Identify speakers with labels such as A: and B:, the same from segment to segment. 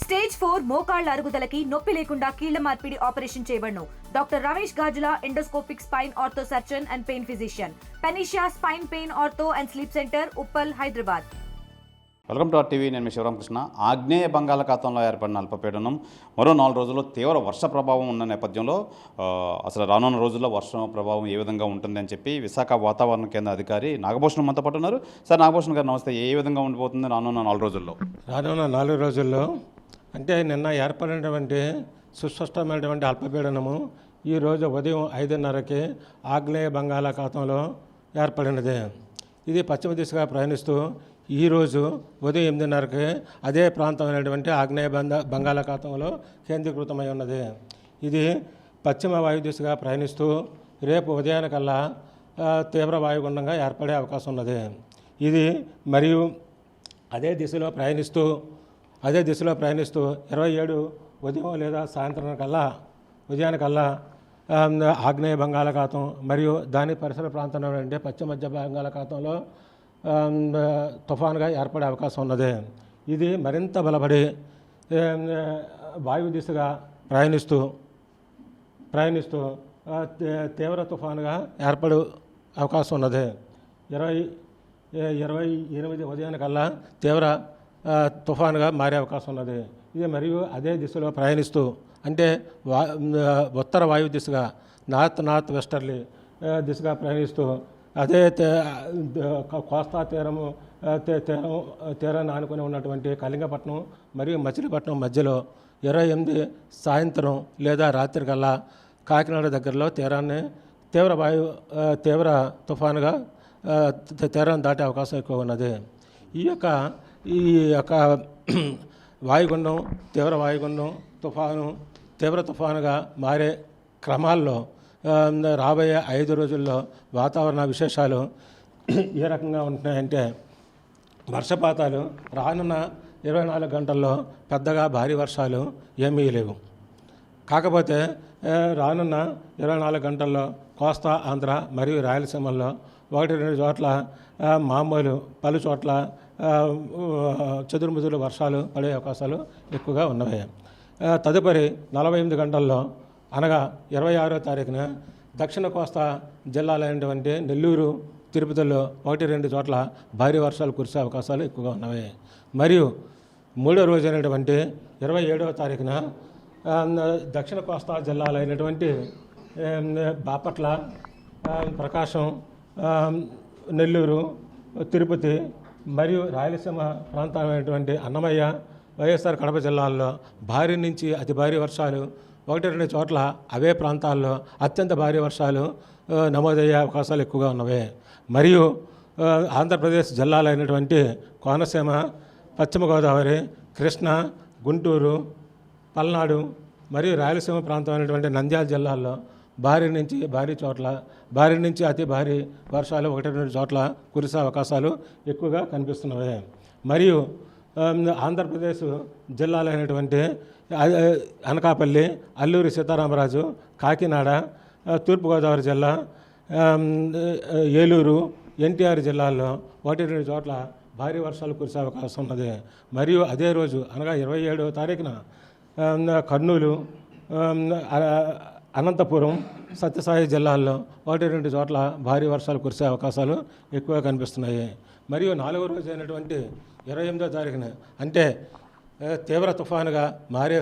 A: Stage 4 మోకాళ్ల అరుగుదలకి నొప్పి లేకుండా కీళ్ల మార్పిడి ఆపరేషన్ చేయబడును. Doctor Ramesh Gajula, endoscopic spine ortho surgeon and pain physician, పెనిషియా spine pain ortho and sleep centre, Uppal, Hyderabad.
B: Welcome to TV. నేను మీ శివరామకృష్ణ. ఆగ్నేయ బంగాళాఖాతంలో ఏర్పడిన అల్పపీడనం మరో 4 రోజుల్లో తీవ్ర వర్ష ప్రభావం ఉన్న నేపథ్యంలో అసలు రానున్న రోజుల్లో వర్షం ప్రభావం ఏ విధంగా ఉంటుందని చెప్పి విశాఖ వాతావరణ కేంద్ర అధికారి నాగభూషణం మనతో పాటు ఉన్నారు. సార్ నాగభూషణ్ గారు నమస్తే. ఏ విధంగా ఉండిపోతుంది రానున్న 4 రోజుల్లో?
C: రానున్న 4 రోజుల్లో అంటే నిన్న ఏర్పడినటువంటి సుస్పష్టమైనటువంటి అల్పపీడనము ఈరోజు ఉదయం 5:30కి ఆగ్నేయ బంగాళాఖాతంలో ఏర్పడినది. ఇది పశ్చిమ దిశగా ప్రయాణిస్తూ ఈరోజు ఉదయం 8:30కి అదే ప్రాంతమైనటువంటి ఆగ్నేయ బంగాళాఖాతంలో కేంద్రీకృతమై ఉన్నది. ఇది పశ్చిమ వాయు దిశగా ప్రయాణిస్తూ రేపు ఉదయానికల్లా తీవ్ర వాయుగుండంగా ఏర్పడే అవకాశం ఉన్నది. ఇది మరియు అదే దిశలో ప్రయాణిస్తూ 27 ఉదయం లేదా సాయంత్రం ఉదయానికల్లా ఆగ్నేయ బంగాళాఖాతం మరియు దాని పరిసర ప్రాంతంలో అంటే పశ్చిమ మధ్య బంగాళాఖాతంలో తుఫానుగా ఏర్పడే అవకాశం ఉన్నది. ఇది మరింత బలపడి వాయు దిశగా ప్రయాణిస్తూ తీవ్ర తుఫానుగా ఏర్పడే అవకాశం ఉన్నది. 28 ఉదయానికల్లా తీవ్ర తుఫానుగా మారే అవకాశం ఉన్నది. ఇది మరియు అదే దిశలో ప్రయాణిస్తూ అంటే ఉత్తర వాయు దిశగా నార్త్ వెస్టర్లీ దిశగా ప్రయాణిస్తూ అదే కోస్తా తీరాన్ని ఆనుకుని ఉన్నటువంటి కళింగపట్నం మరియు మచిలీపట్నం మధ్యలో 28 సాయంత్రం లేదా రాత్రికల్లా కాకినాడ దగ్గరలో తీవ్ర తుఫానుగా తీరాన్ని దాటే అవకాశం ఎక్కువ ఉన్నది. ఈ యొక్క వాయుగుండం తీవ్ర వాయుగుండం తీవ్ర తుఫానుగా మారే క్రమాల్లో రాబోయే 5 రోజుల్లో వాతావరణ విశేషాలు ఏ రకంగా ఉంటున్నాయంటే వర్షపాతాలు రానున్న 24 గంటల్లో పెద్దగా భారీ వర్షాలు ఏమీ లేవు. కాకపోతే రానున్న 24 గంటల్లో కోస్తా ఆంధ్ర మరియు రాయలసీమల్లో 1-2 చోట్ల మామూలు పలు చోట్ల చెదురుముదురు వర్షాలు పడే అవకాశాలు ఎక్కువగా ఉన్నవి. తదుపరి 48 గంటల్లో అనగా 26వ తారీఖున దక్షిణ కోస్తా జిల్లాలైనటువంటి నెల్లూరు, తిరుపతిలో 1-2 చోట్ల భారీ వర్షాలు కురిసే అవకాశాలు ఎక్కువగా ఉన్నవి. మరియు 3వ రోజు అయినటువంటి 27వ తారీఖున దక్షిణ కోస్తా జిల్లాలైనటువంటి బాపట్ల, ప్రకాశం, నెల్లూరు, తిరుపతి మరియు రాయలసీమ ప్రాంతమైనటువంటి అన్నమయ్య, వైఎస్ఆర్ కడప జిల్లాల్లో భారీ నుంచి అతి భారీ వర్షాలు 1-2 చోట్ల అవే ప్రాంతాల్లో అత్యంత భారీ వర్షాలు నమోదయ్యే అవకాశాలు ఎక్కువగా ఉన్నవి. మరియు ఆంధ్రప్రదేశ్ జిల్లాలైనటువంటి కోనసీమ, పశ్చిమ గోదావరి, కృష్ణా, గుంటూరు, పల్నాడు మరియు రాయలసీమ ప్రాంతమైనటువంటి నంద్యాల జిల్లాల్లో భారీ నుంచి అతి భారీ వర్షాలు 1-2 చోట్ల కురిసే అవకాశాలు ఎక్కువగా కనిపిస్తున్నవి. మరియు ఆంధ్రప్రదేశ్ జిల్లాలైనటువంటి అనకాపల్లి, అల్లూరి సీతారామరాజు, కాకినాడ, తూర్పుగోదావరి జిల్లా, ఏలూరు, ఎన్టీఆర్ జిల్లాల్లో 1-2 చోట్ల భారీ వర్షాలు కురిసే అవకాశం ఉన్నది. మరియు అదే రోజు అనగా 27వ తారీఖున కర్నూలు, అనంతపురం, సత్యసాయి జిల్లాల్లో 1-2 చోట్ల భారీ వర్షాలు కురిసే అవకాశాలు ఎక్కువగా కనిపిస్తున్నాయి. మరియు 4వ రోజు అయినటువంటి 28వ తారీఖున అంటే తీవ్ర తుఫానుగా మారే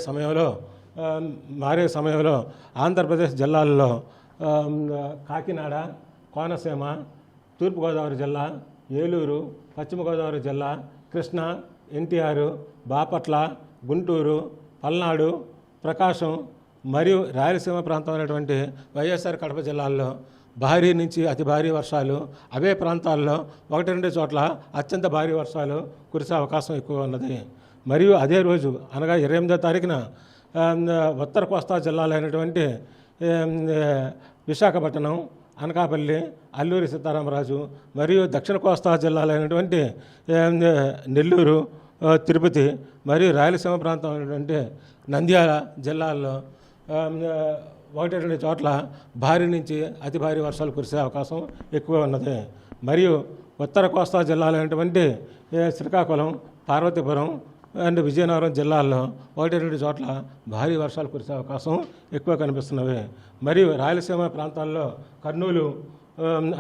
C: సమయంలో ఆంధ్రప్రదేశ్ జిల్లాల్లో కాకినాడ, కోనసీమ, తూర్పుగోదావరి జిల్లా, ఏలూరు, పశ్చిమ గోదావరి జిల్లా, కృష్ణా, ఎన్టీఆర్, బాపట్ల, గుంటూరు, పల్నాడు, ప్రకాశం మరియు రాయలసీమ ప్రాంతమైనటువంటి వైఎస్ఆర్ కడప జిల్లాల్లో భారీ నుంచి అతి భారీ వర్షాలు అవే ప్రాంతాల్లో 1-2 చోట్ల అత్యంత భారీ వర్షాలు కురిసే అవకాశం ఎక్కువ ఉన్నది. మరియు అదే రోజు అనగా 28వ తారీఖున ఉత్తర కోస్తా జిల్లాలైనటువంటి విశాఖపట్నం, అనకాపల్లి, అల్లూరి సీతారామరాజు మరియు దక్షిణ కోస్తా జిల్లాలైనటువంటి నెల్లూరు, తిరుపతి మరియు రాయలసీమ ప్రాంతమైనటువంటి నంద్యాల జిల్లాల్లో 1-2 చోట్ల భారీ నుంచి అతి భారీ వర్షాలు కురిసే అవకాశం ఎక్కువ ఉన్నది. మరియు ఉత్తర కోస్తా జిల్లాలైనటువంటి శ్రీకాకుళం, పార్వతీపురం, అండ్ విజయనగరం జిల్లాల్లో 1-2 చోట్ల భారీ వర్షాలు కురిసే అవకాశం ఎక్కువ కనిపిస్తున్నవి. మరియు రాయలసీమ ప్రాంతాల్లో కర్నూలు,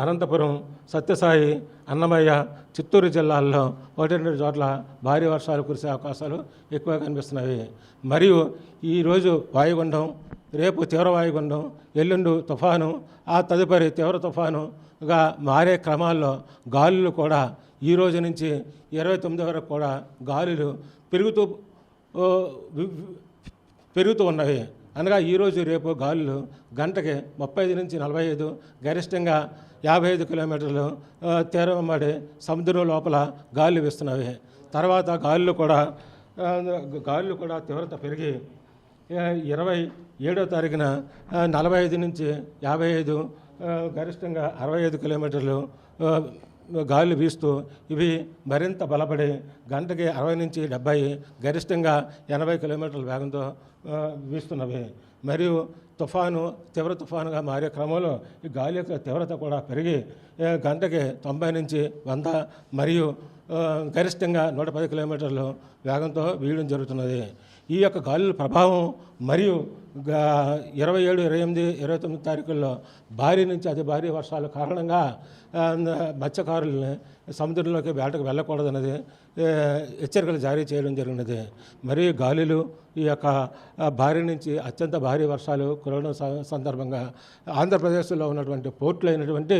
C: అనంతపురం, సత్యసాయి, అన్నమయ్య, చిత్తూరు జిల్లాల్లో 1-2 చోట్ల భారీ వర్షాలు కురిసే అవకాశాలు ఎక్కువ కనిపిస్తున్నవి. మరియు ఈరోజు వాయుగుండం, రేపు తీవ్ర వాయుగుండం, ఎల్లుండి తుఫాను, ఆ తదుపరి తీవ్ర తుఫానుగా మారే క్రమాల్లో గాలులు కూడా ఈ రోజు నుంచి 29 వరకు కూడా గాలులు పెరుగుతూ ఉన్నవి. అనగా ఈరోజు రేపు గాలులు గంటకి 35 నుంచి 45, గరిష్టంగా 55 కిలోమీటర్లు తీవ్రమడి సముద్రం లోపల గాలులు వీస్తున్నవి. తర్వాత గాలులు కూడా తీవ్రత పెరిగి 27వ తారీఖున 45 నుంచి 55, గరిష్టంగా 65 కిలోమీటర్లు గాలులు వీస్తూ ఇవి మరింత బలపడి గంటకి 60 నుంచి 70, గరిష్టంగా 80 కిలోమీటర్ల వేగంతో వీస్తున్నవి. మరియు తీవ్ర తుఫానుగా మారే క్రమంలో ఈ గాలి యొక్క తీవ్రత కూడా పెరిగి గంటకి 90 నుంచి 100 మరియు గరిష్టంగా 110 కిలోమీటర్లు వేగంతో వీయడం జరుగుతున్నది. ఈ యొక్క గాలుల ప్రభావం మరియు 27, 28, 29 తారీఖుల్లో భారీ నుంచి అతి భారీ వర్షాల కారణంగా మత్స్యకారుల్ని సముద్రంలోకి వేటకు వెళ్ళకూడదన్నది హెచ్చరికలు జారీ చేయడం జరిగినది. మరియు గాలులు ఈ యొక్క భారీ నుంచి అత్యంత భారీ వర్షాలు కురవడం సందర్భంగా ఆంధ్రప్రదేశ్లో ఉన్నటువంటి పోర్టులు అయినటువంటి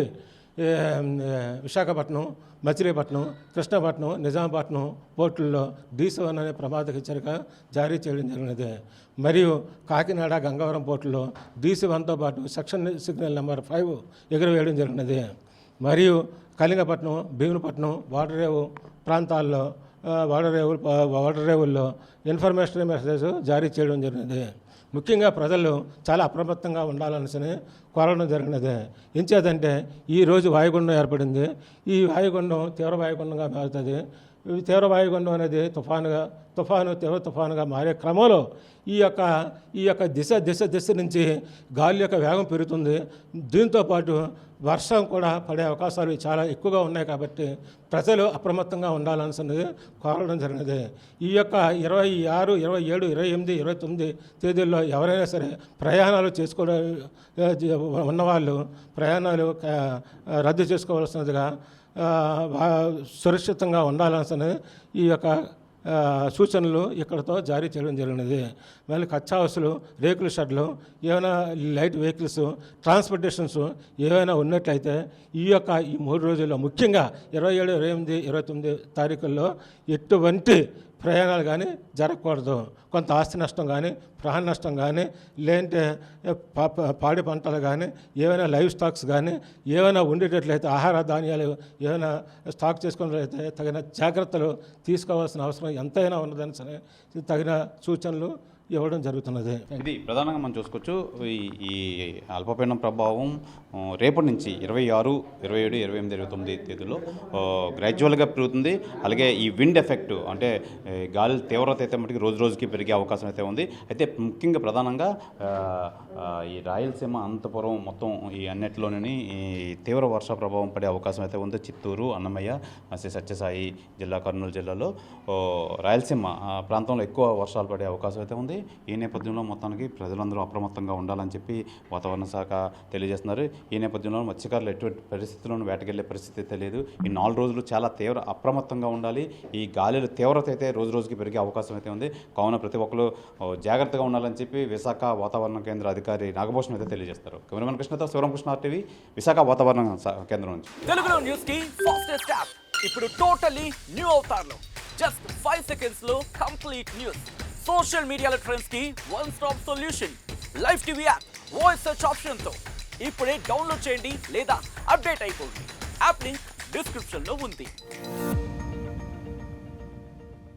C: విశాఖపట్నం, మచిలీపట్నం, కృష్ణపట్నం, నిజామాబాద్ను పోర్టుల్లో D7 అనే ప్రమాద హెచ్చరిక జారీ చేయడం జరిగినది. మరియు కాకినాడ, గంగవరం పోర్టుల్లో D7తో పాటు సెక్షన్ సిగ్నల్ నెంబర్ 5 ఎగురవేయడం జరిగినది. మరియు కళింగపట్నం, భీమునిపట్నం, వాడరేవు ప్రాంతాల్లో వాడరేవుల్లో ఇన్ఫర్మేషన్ మెసేజ్ జారీ చేయడం జరిగినది. ముఖ్యంగా ప్రజలు చాలా అప్రమత్తంగా ఉండాలని కోరడం జరిగినది. ఎంచేదంటే ఈరోజు వాయుగుండం ఏర్పడింది. ఈ వాయుగుండం తీవ్ర వాయుగుండంగా మారుతుంది. తీవ్ర వాయుగుండం అనేది తీవ్ర తుఫానుగా మారే క్రమంలో ఈ యొక్క దిశ నుంచి గాలి యొక్క వేగం పెరుగుతుంది. దీంతోపాటు వర్షం కూడా పడే అవకాశాలు చాలా ఎక్కువగా ఉన్నాయి. కాబట్టి ప్రజలు అప్రమత్తంగా ఉండాలన్నది కోరడం జరిగినది. ఈ యొక్క 26, 27, 28, 29 తేదీల్లో ఎవరైనా సరే ప్రయాణాలు ఉన్నవాళ్ళు ప్రయాణాలు రద్దు చేసుకోవాల్సినదిగా, సురక్షితంగా ఉండాల్సిన ఈ యొక్క సూచనలు ఇక్కడతో జారీ చేయడం జరిగినది. మళ్ళీ కచ్చా హౌస్లు, రేకుల షెడ్లు, ఏమైనా లైట్ వెహికల్స్, ట్రాన్స్పోర్టేషన్స్ ఏవైనా ఉన్నట్లయితే ఈ 3 రోజుల్లో ముఖ్యంగా 27, 28, 29 తారీఖుల్లో ఎటువంటి ప్రయాణాలు కానీ జరగకూడదు. కొంత ఆస్తి నష్టం కానీ, ప్రాణ నష్టం కానీ, లేదంటే పాడి పంటలు కానీ, ఏమైనా లైవ్ స్టాక్స్ కానీ ఏమైనా ఉండేటట్లయితే, ఆహార ధాన్యాలు ఏమైనా స్టాక్ చేసుకున్నట్లయితే తగిన జాగ్రత్తలు తీసుకోవాల్సిన అవసరం ఎంతైనా ఉన్నదని సరే తగిన సూచనలు ఇవ్వడం జరుగుతున్నది.
B: ఇది ప్రధానంగా మనం చూసుకోవచ్చు. ఈ అల్పపీడనం ప్రభావం రేపటి నుంచి 26, 27, 28, 29 తేదీలో గ్రాడ్యువల్గా పెరుగుతుంది. అలాగే ఈ విండ్ ఎఫెక్ట్ అంటే గాలి తీవ్రత అయితే మటుకు రోజు రోజుకి పెరిగే అవకాశం అయితే ఉంది. అయితే ముఖ్యంగా ప్రధానంగా ఈ రాయలసీమ, అనంతపురం మొత్తం ఈ అన్నిటిలోని ఈ తీవ్ర వర్ష ప్రభావం పడే అవకాశం అయితే ఉంది. చిత్తూరు, అన్నమయ్య, సత్యసాయి జిల్లా, కర్నూలు జిల్లాలో రాయలసీమ ప్రాంతంలో ఎక్కువ వర్షాలు పడే అవకాశం అయితే ఉంది. ఈ నేపథ్యంలో మొత్తానికి ప్రజలందరూ అప్రమత్తంగా ఉండాలని చెప్పి వాతావరణ శాఖ తెలియజేస్తున్నారు. ఈ నేపథ్యంలో మత్స్యకారులు ఎటువంటి పరిస్థితుల్లోనూ వేటకెళ్లే పరిస్థితి తెలియదు. ఈ 4 రోజులు చాలా అప్రమత్తంగా ఉండాలి. ఈ గాలుల తీవ్రత అయితే రోజు రోజుకి పెరిగే అవకాశం అయితే ఉంది. కావున ప్రతి ఒక్కరు జాగ్రత్తగా ఉండాలని చెప్పి విశాఖ వాతావరణ కేంద్ర అధికారి నాగభూషణ్ అయితే తెలియజేస్తారు. కెమెరామెన్ కృష్ణతో శివరామకృష్ణ టీవీ, విశాఖ వాతావరణ కేంద్రం నుంచి.
D: తెలుగులో న్యూస్ కి ఫాస్టెస్ట్ యాప్ ఇప్పుడు టోటలీ న్యూ అవతార్లో జస్ట్ 5 సెకండ్స్ లో కంప్లీట్ న్యూస్. సోషల్ మీడియాలో ట్రెండ్స్ కి one stop solution. Live TV app voice search option తో ఇప్పుడే డౌన్లోడ్ చేయండి లేదా అప్డేట్ అయిపోండి. యాప్ లింక్ డిస్క్రిప్షన్ లో ఉంది.